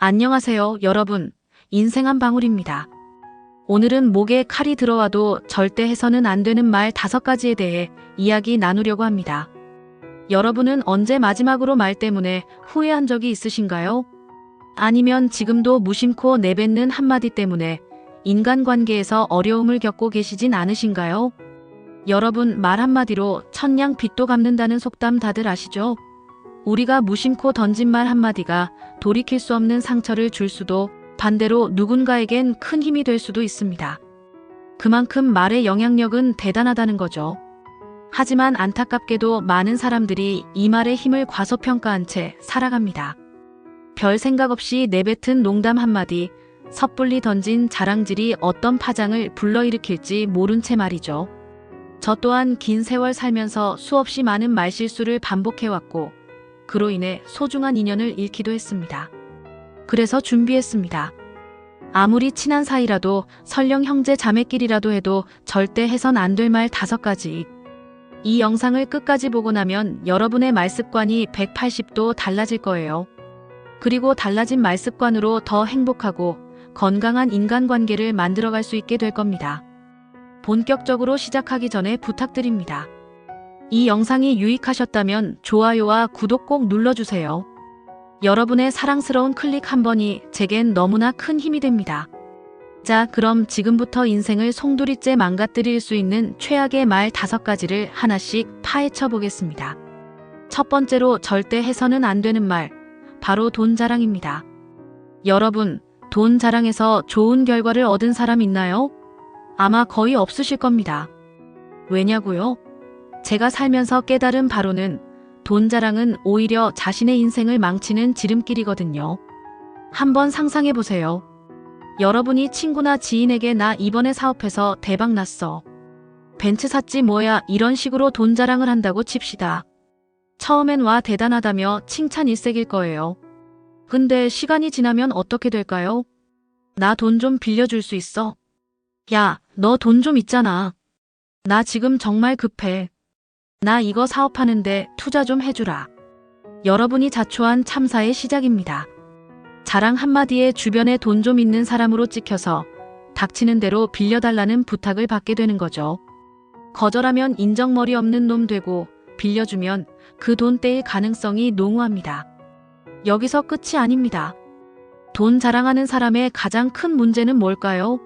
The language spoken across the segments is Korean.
안녕하세요, 여러분. 인생 한 방울입니다. 오늘은 목에 칼이 들어와도 절대 해서는 안 되는 말 5가지에 대해 이야기 나누려고 합니다. 여러분은 언제 마지막으로 말 때문에 후회한 적이 있으신가요? 아니면 지금도 무심코 내뱉는 한마디 때문에 인간관계에서 어려움을 겪고 계시진 않으신가요? 여러분, 말 한마디로 천냥 빚도 갚는다는 속담 다들 아시죠? 우리가 무심코 던진 말 한마디가 돌이킬 수 없는 상처를 줄 수도, 반대로 누군가에겐 큰 힘이 될 수도 있습니다. 그만큼 말의 영향력은 대단하다는 거죠. 하지만 안타깝게도 많은 사람들이 이 말의 힘을 과소평가한 채 살아갑니다. 별 생각 없이 내뱉은 농담 한마디, 섣불리 던진 자랑질이 어떤 파장을 불러일으킬지 모른 채 말이죠. 저 또한 긴 세월 살면서 수없이 많은 말실수를 반복해왔고, 그로 인해 소중한 인연을 잃기도 했습니다. 그래서 준비했습니다. 아무리 친한 사이라도, 설령 형제 자매끼리라도 해도 절대 해선 안 될 말 5가지. 이 영상을 끝까지 보고 나면 여러분의 말습관이 180도 달라질 거예요. 그리고 달라진 말습관으로 더 행복하고 건강한 인간관계를 만들어갈 수 있게 될 겁니다. 본격적으로 시작하기 전에 부탁드립니다. 이 영상이 유익하셨다면 좋아요와 구독 꼭 눌러주세요. 여러분의 사랑스러운 클릭 한 번이 제겐 너무나 큰 힘이 됩니다. 자, 그럼 지금부터 인생을 송두리째 망가뜨릴 수 있는 최악의 말 5가지를 하나씩 파헤쳐 보겠습니다. 첫 번째로 절대 해서는 안 되는 말, 바로 돈 자랑입니다. 여러분, 돈 자랑에서 좋은 결과를 얻은 사람 있나요? 아마 거의 없으실 겁니다. 왜냐고요? 제가 살면서 깨달은 바로는 돈 자랑은 오히려 자신의 인생을 망치는 지름길이거든요. 한번 상상해 보세요. 여러분이 친구나 지인에게 나 이번에 사업해서 대박 났어. 벤츠 샀지 뭐야, 이런 식으로 돈 자랑을 한다고 칩시다. 처음엔 와 대단하다며 칭찬 일색일 거예요. 근데 시간이 지나면 어떻게 될까요? 나 돈 좀 빌려줄 수 있어? 야, 너 돈 좀 있잖아. 나 지금 정말 급해. 나 이거 사업하는데 투자 좀 해주라. 여러분이 자초한 참사의 시작입니다. 자랑 한마디에 주변에 돈 좀 있는 사람으로 찍혀서 닥치는 대로 빌려달라는 부탁을 받게 되는 거죠. 거절하면 인정머리 없는 놈 되고, 빌려주면 그 돈 떼일 가능성이 농후합니다. 여기서 끝이 아닙니다. 돈 자랑하는 사람의 가장 큰 문제는 뭘까요?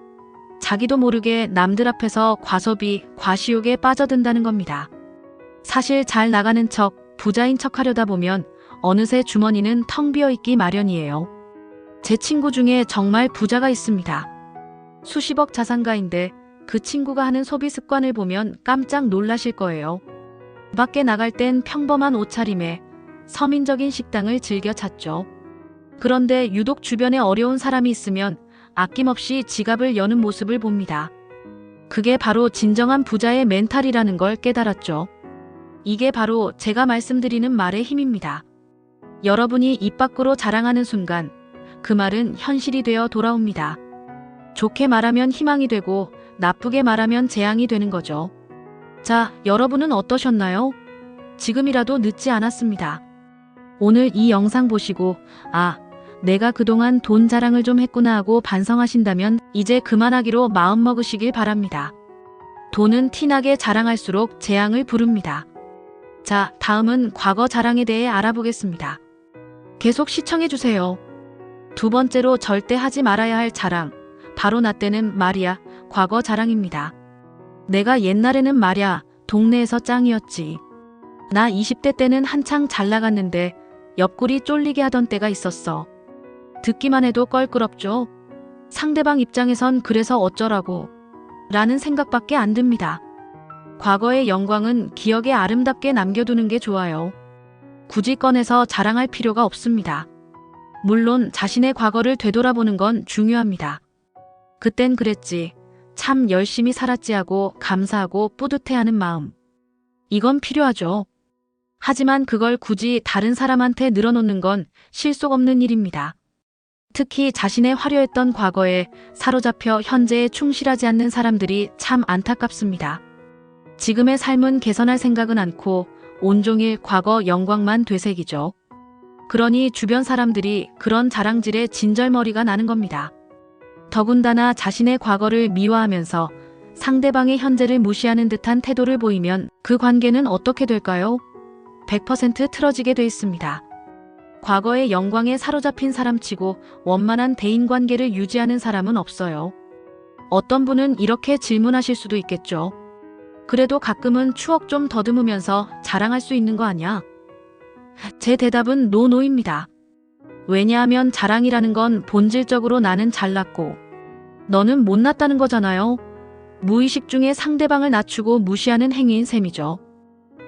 자기도 모르게 남들 앞에서 과소비, 과시욕에 빠져든다는 겁니다. 사실 잘 나가는 척, 부자인 척 하려다 보면 어느새 주머니는 텅 비어 있기 마련이에요. 제 친구 중에 정말 부자가 있습니다. 수십억 자산가인데 그 친구가 하는 소비 습관을 보면 깜짝 놀라실 거예요. 밖에 나갈 땐 평범한 옷차림에 서민적인 식당을 즐겨 찾죠. 그런데 유독 주변에 어려운 사람이 있으면 아낌없이 지갑을 여는 모습을 봅니다. 그게 바로 진정한 부자의 멘탈이라는 걸 깨달았죠. 이게 바로 제가 말씀드리는 말의 힘입니다. 여러분이 입 밖으로 자랑하는 순간 그 말은 현실이 되어 돌아옵니다. 좋게 말하면 희망이 되고 나쁘게 말하면 재앙이 되는 거죠. 자, 여러분은 어떠셨나요? 지금이라도 늦지 않았습니다. 오늘 이 영상 보시고 내가 그동안 돈 자랑을 좀 했구나 하고 반성하신다면 이제 그만하기로 마음먹으시길 바랍니다. 돈은 티나게 자랑할수록 재앙을 부릅니다. 자, 다음은 과거 자랑에 대해 알아보겠습니다. 계속 시청해주세요. 두 번째로 절대 하지 말아야 할 자랑, 바로 나 때는 말이야, 과거 자랑입니다. 내가 옛날에는 말야, 동네에서 짱이었지. 나 20대 때는 한창 잘 나갔는데 옆구리 쫄리게 하던 때가 있었어. 듣기만 해도 껄끄럽죠? 상대방 입장에선 그래서 어쩌라고 라는 생각밖에 안 듭니다. 과거의 영광은 기억에 아름답게 남겨두는 게 좋아요. 굳이 꺼내서 자랑할 필요가 없습니다. 물론 자신의 과거를 되돌아보는 건 중요합니다. 그땐 그랬지, 참 열심히 살았지 하고 감사하고 뿌듯해하는 마음. 이건 필요하죠. 하지만 그걸 굳이 다른 사람한테 늘어놓는 건 실속 없는 일입니다. 특히 자신의 화려했던 과거에 사로잡혀 현재에 충실하지 않는 사람들이 참 안타깝습니다. 지금의 삶은 개선할 생각은 않고 온종일 과거 영광만 되새기죠. 그러니 주변 사람들이 그런 자랑질에 진절머리가 나는 겁니다. 더군다나 자신의 과거를 미화하면서 상대방의 현재를 무시하는 듯한 태도를 보이면 그 관계는 어떻게 될까요? 100% 틀어지게 돼 있습니다. 과거의 영광에 사로잡힌 사람치고 원만한 대인관계를 유지하는 사람은 없어요. 어떤 분은 이렇게 질문하실 수도 있겠죠. 그래도 가끔은 추억 좀 더듬으면서 자랑할 수 있는 거 아니야? 제 대답은 노노입니다. 왜냐하면 자랑이라는 건 본질적으로 나는 잘났고 너는 못났다는 거잖아요. 무의식 중에 상대방을 낮추고 무시하는 행위인 셈이죠.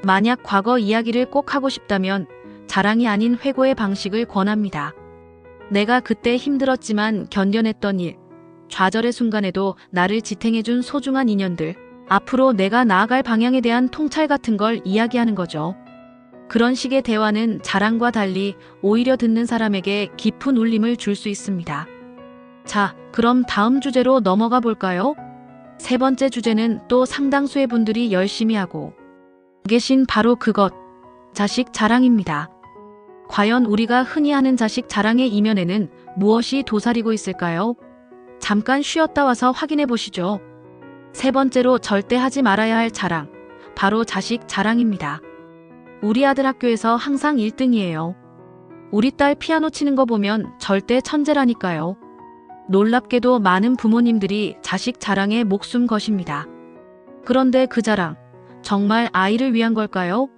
만약 과거 이야기를 꼭 하고 싶다면 자랑이 아닌 회고의 방식을 권합니다. 내가 그때 힘들었지만 견뎌냈던 일, 좌절의 순간에도 나를 지탱해준 소중한 인연들, 앞으로 내가 나아갈 방향에 대한 통찰 같은 걸 이야기하는 거죠. 그런 식의 대화는 자랑과 달리 오히려 듣는 사람에게 깊은 울림을 줄 수 있습니다. 자, 그럼 다음 주제로 넘어가 볼까요? 세 번째 주제는 또 상당수의 분들이 열심히 하고 계신 바로 그것, 자식 자랑입니다. 과연 우리가 흔히 하는 자식 자랑의 이면에는 무엇이 도사리고 있을까요? 잠깐 쉬었다 와서 확인해 보시죠. 세 번째로 절대 하지 말아야 할 자랑, 바로 자식 자랑입니다. 우리 아들 학교에서 항상 1등이에요. 우리 딸 피아노 치는 거 보면 절대 천재라니까요. 놀랍게도 많은 부모님들이 자식 자랑에 목숨 거십니다. 그런데 그 자랑, 정말 아이를 위한 걸까요?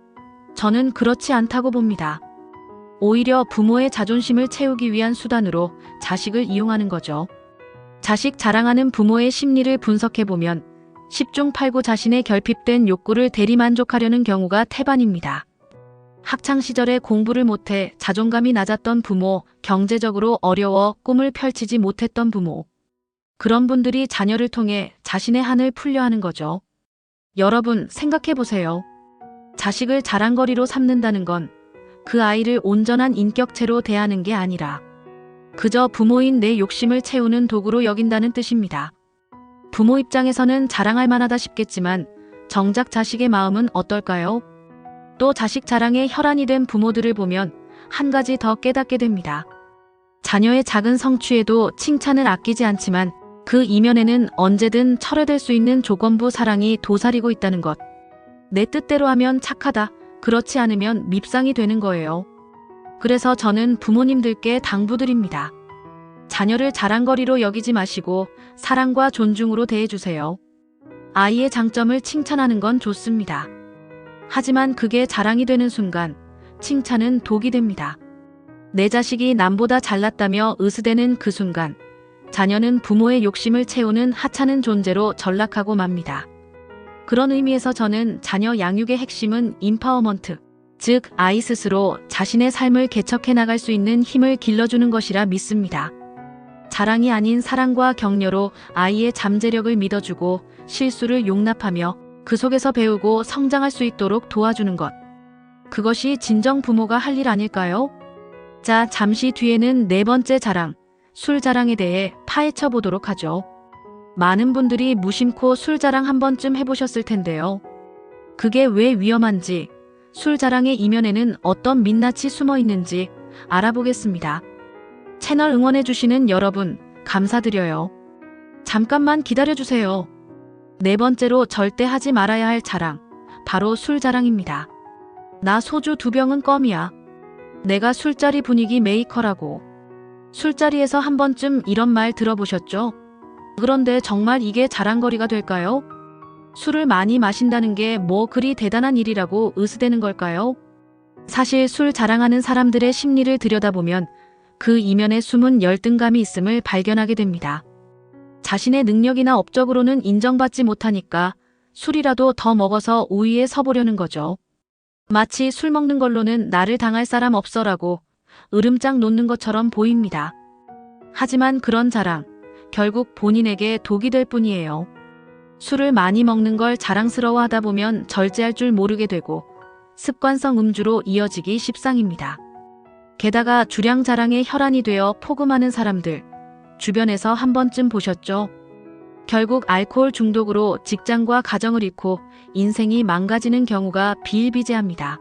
저는 그렇지 않다고 봅니다. 오히려 부모의 자존심을 채우기 위한 수단으로 자식을 이용하는 거죠. 자식 자랑하는 부모의 심리를 분석해보면 10중 8구 자신의 결핍된 욕구를 대리만족하려는 경우가 태반입니다. 학창시절에 공부를 못해 자존감이 낮았던 부모, 경제적으로 어려워 꿈을 펼치지 못했던 부모. 그런 분들이 자녀를 통해 자신의 한을 풀려 하는 거죠. 여러분 생각해보세요. 자식을 자랑거리로 삼는다는 건 그 아이를 온전한 인격체로 대하는 게 아니라 그저 부모인 내 욕심을 채우는 도구로 여긴다는 뜻입니다. 부모 입장에서는 자랑할 만하다 싶겠지만 정작 자식의 마음은 어떨까요? 또 자식 자랑에 혈안이 된 부모들을 보면 한 가지 더 깨닫게 됩니다. 자녀의 작은 성취에도 칭찬을 아끼지 않지만 그 이면에는 언제든 철회될 수 있는 조건부 사랑이 도사리고 있다는 것. 내 뜻대로 하면 착하다, 그렇지 않으면 밉상이 되는 거예요. 그래서 저는 부모님들께 당부드립니다. 자녀를 자랑거리로 여기지 마시고 사랑과 존중으로 대해주세요. 아이의 장점을 칭찬하는 건 좋습니다. 하지만 그게 자랑이 되는 순간 칭찬은 독이 됩니다. 내 자식이 남보다 잘났다며 으스대는 그 순간 자녀는 부모의 욕심을 채우는 하찮은 존재로 전락하고 맙니다. 그런 의미에서 저는 자녀 양육의 핵심은 임파워먼트, 즉 아이 스스로 자신의 삶을 개척해 나갈 수 있는 힘을 길러주는 것이라 믿습니다. 자랑이 아닌 사랑과 격려로 아이의 잠재력을 믿어주고 실수를 용납하며 그 속에서 배우고 성장할 수 있도록 도와주는 것. 그것이 진정 부모가 할 일 아닐까요? 자, 잠시 뒤에는 네 번째 자랑, 술 자랑에 대해 파헤쳐 보도록 하죠. 많은 분들이 무심코 술 자랑 한 번쯤 해보셨을 텐데요. 그게 왜 위험한지, 술 자랑의 이면에는 어떤 민낯이 숨어 있는지 알아보겠습니다. 채널 응원해주시는 여러분, 감사드려요. 잠깐만 기다려주세요. 네 번째로 절대 하지 말아야 할 자랑, 바로 술 자랑입니다. 나 소주 2병은 껌이야. 내가 술자리 분위기 메이커라고. 술자리에서 한 번쯤 이런 말 들어보셨죠? 그런데 정말 이게 자랑거리가 될까요? 술을 많이 마신다는 게 뭐 그리 대단한 일이라고 으스대는 걸까요? 사실 술 자랑하는 사람들의 심리를 들여다보면 그 이면에 숨은 열등감이 있음을 발견하게 됩니다. 자신의 능력이나 업적으로는 인정받지 못하니까 술이라도 더 먹어서 우위에 서보려는 거죠. 마치 술 먹는 걸로는 나를 당할 사람 없어라고 으름장 놓는 것처럼 보입니다. 하지만 그런 자랑, 결국 본인에게 독이 될 뿐이에요. 술을 많이 먹는 걸 자랑스러워 하다 보면 절제할 줄 모르게 되고 습관성 음주로 이어지기 십상입니다. 게다가 주량 자랑에 혈안이 되어 포금하는 사람들, 주변에서 한 번쯤 보셨죠? 결국 알코올 중독으로 직장과 가정을 잃고 인생이 망가지는 경우가 비일비재합니다.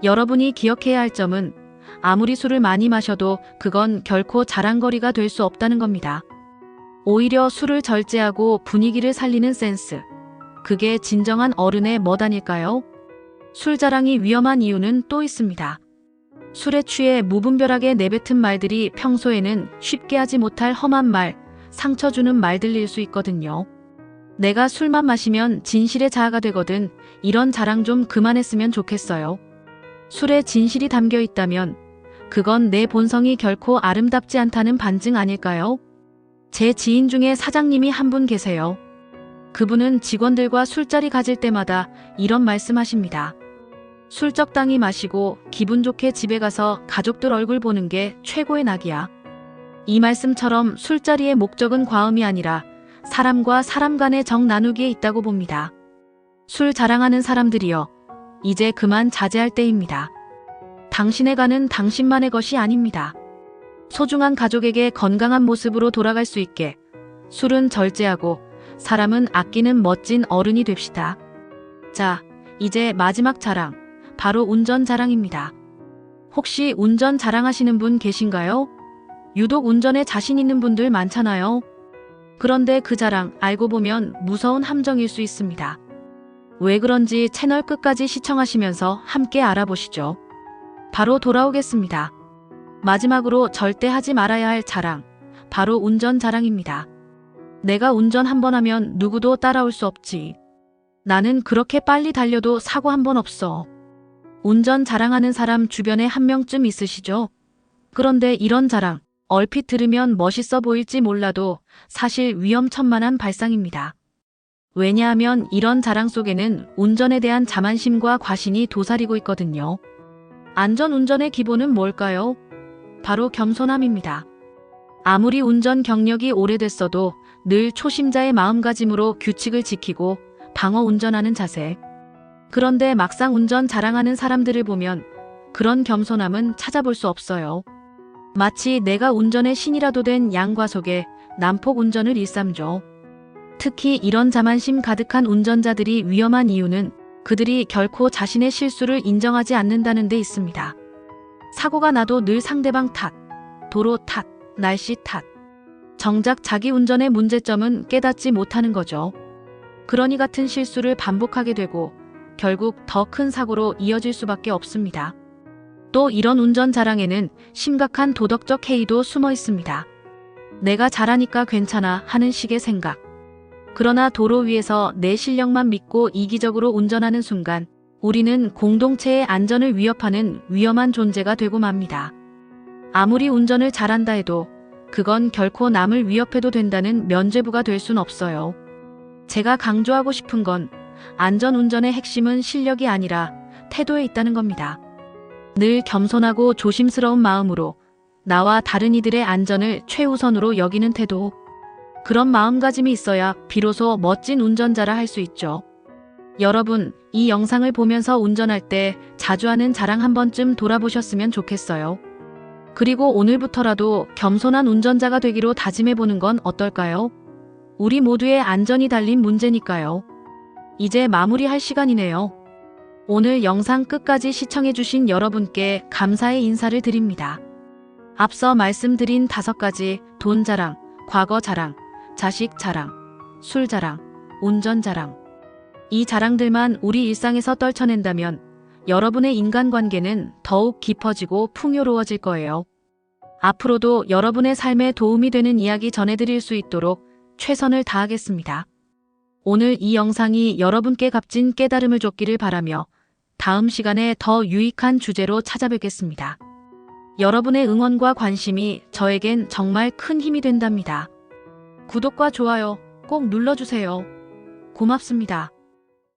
여러분이 기억해야 할 점은 아무리 술을 많이 마셔도 그건 결코 자랑거리가 될 수 없다는 겁니다. 오히려 술을 절제하고 분위기를 살리는 센스. 그게 진정한 어른의 멋 아닐까요? 술 자랑이 위험한 이유는 또 있습니다. 술에 취해 무분별하게 내뱉은 말들이 평소에는 쉽게 하지 못할 험한 말, 상처 주는 말들일 수 있거든요. 내가 술만 마시면 진실의 자아가 되거든. 이런 자랑 좀 그만했으면 좋겠어요. 술에 진실이 담겨 있다면 그건 내 본성이 결코 아름답지 않다는 반증 아닐까요? 제 지인 중에 사장님이 한 분 계세요. 그분은 직원들과 술자리 가질 때마다 이런 말씀하십니다. 술 적당히 마시고 기분 좋게 집에 가서 가족들 얼굴 보는 게 최고의 낙이야. 이 말씀처럼 술자리의 목적은 과음이 아니라 사람과 사람 간의 정 나누기에 있다고 봅니다. 술 자랑하는 사람들이여, 이제 그만 자제할 때입니다. 당신의 간은 당신만의 것이 아닙니다. 소중한 가족에게 건강한 모습으로 돌아갈 수 있게 술은 절제하고 사람은 아끼는 멋진 어른이 됩시다. 자, 이제 마지막 자랑, 바로 운전 자랑입니다. 혹시 운전 자랑하시는 분 계신가요? 유독 운전에 자신 있는 분들 많잖아요. 그런데 그 자랑 알고 보면 무서운 함정일 수 있습니다. 왜 그런지 채널 끝까지 시청하시면서 함께 알아보시죠. 바로 돌아오겠습니다. 마지막으로 절대 하지 말아야 할 자랑, 바로 운전 자랑입니다. 내가 운전 한 번 하면 누구도 따라올 수 없지. 나는 그렇게 빨리 달려도 사고 한 번 없어. 운전 자랑하는 사람 주변에 한 명쯤 있으시죠? 그런데 이런 자랑, 얼핏 들으면 멋있어 보일지 몰라도 사실 위험천만한 발상입니다. 왜냐하면 이런 자랑 속에는 운전에 대한 자만심과 과신이 도사리고 있거든요. 안전운전의 기본은 뭘까요? 바로 겸손함입니다. 아무리 운전 경력이 오래됐어도 늘 초심자의 마음가짐으로 규칙을 지키고 방어 운전하는 자세. 그런데 막상 운전 자랑하는 사람들을 보면 그런 겸손함은 찾아볼 수 없어요. 마치 내가 운전의 신이라도 된 양과속에 난폭 운전을 일삼죠. 특히 이런 자만심 가득한 운전자들이 위험한 이유는 그들이 결코 자신의 실수를 인정하지 않는다는 데 있습니다. 사고가 나도 늘 상대방 탓, 도로 탓, 날씨 탓. 정작 자기 운전의 문제점은 깨닫지 못하는 거죠. 그러니 같은 실수를 반복하게 되고 결국 더 큰 사고로 이어질 수밖에 없습니다. 또 이런 운전 자랑에는 심각한 도덕적 해이도 숨어 있습니다. 내가 잘하니까 괜찮아 하는 식의 생각. 그러나 도로 위에서 내 실력만 믿고 이기적으로 운전하는 순간 우리는 공동체의 안전을 위협하는 위험한 존재가 되고 맙니다. 아무리 운전을 잘한다 해도 그건 결코 남을 위협해도 된다는 면죄부가 될 순 없어요. 제가 강조하고 싶은 건 안전운전의 핵심은 실력이 아니라 태도에 있다는 겁니다. 늘 겸손하고 조심스러운 마음으로 나와 다른 이들의 안전을 최우선으로 여기는 태도. 그런 마음가짐이 있어야 비로소 멋진 운전자라 할 수 있죠. 여러분, 이 영상을 보면서 운전할 때 자주 하는 자랑 한 번쯤 돌아보셨으면 좋겠어요. 그리고 오늘부터라도 겸손한 운전자가 되기로 다짐해보는 건 어떨까요? 우리 모두의 안전이 달린 문제니까요. 이제 마무리할 시간이네요. 오늘 영상 끝까지 시청해주신 여러분께 감사의 인사를 드립니다. 앞서 말씀드린 5가지 돈 자랑, 과거 자랑, 자식 자랑, 술 자랑, 운전 자랑. 이 자랑들만 우리 일상에서 떨쳐낸다면 여러분의 인간관계는 더욱 깊어지고 풍요로워질 거예요. 앞으로도 여러분의 삶에 도움이 되는 이야기 전해드릴 수 있도록 최선을 다하겠습니다. 오늘 이 영상이 여러분께 값진 깨달음을 줬기를 바라며 다음 시간에 더 유익한 주제로 찾아뵙겠습니다. 여러분의 응원과 관심이 저에겐 정말 큰 힘이 된답니다. 구독과 좋아요 꼭 눌러주세요. 고맙습니다.